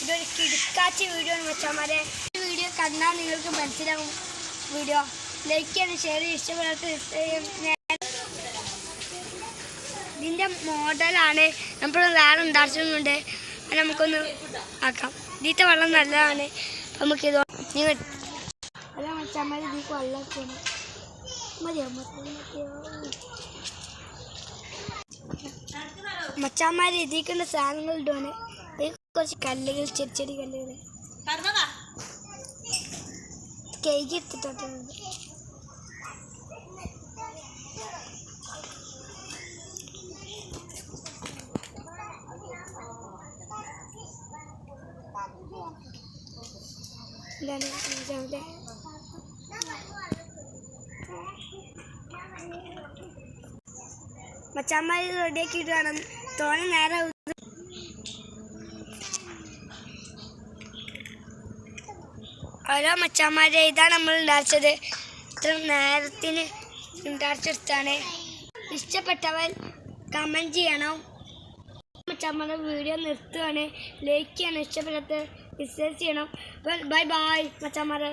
ഇതൊരു കിടക്കാച്ച വീഡിയോ ആണ് മച്ചാന്മാരെ. ഈ വീഡിയോ കണ്ടാൽ നിങ്ങൾക്ക് മനസ്സിലാവും. വീഡിയോ ലൈക്ക് ചെയ്യാനും ഷെയർ ചെയ്ത് ഇഷ്ടപ്പെടാത്ത ഇതിൻ്റെ മോഡലാണ്. നമ്മൾ വേറെ ഉണ്ടാക്കുന്നുണ്ട്. അത് നമുക്കൊന്ന് ആക്കാം. ഇതിൻ്റെ വെള്ളം നല്ലതാണ്. നമുക്കിത് അല്ല മച്ചാന്മാർ ഇതിലേക്ക് വെള്ളമൊക്കെ മതിയോ മച്ചാന്മാർ ഇതിലേക്കുള്ള സാധനങ്ങൾ ഇടുവാണ്. കുറച്ച് കല്ലുകൾ ചെറിയ കല്ലുകൾ കേക്ക് എടുത്തിട്ടുണ്ട്. മച്ചാന്മാർ റെഡിയാക്കിയിട്ട് വേണം തോനെ നേരം. ഓരോ മച്ചാന്മാരെ ഇതാണ് നമ്മൾ ഉണ്ടാക്കിയത്. ഇത്ര നേരത്തിന് ഉണ്ടാക്കിയെടുത്താണ്. ഇഷ്ടപ്പെട്ടവർ കമൻറ്റ് ചെയ്യണം. മച്ചാന്മാരുടെ വീഡിയോ നിർത്തുകയാണ്. ലൈക്ക് ചെയ്യണം. ഇഷ്ടപ്പെടാത്ത ഡിസ്ലൈക്ക് ചെയ്യണം. Bye bye മച്ചാന്മാരെ.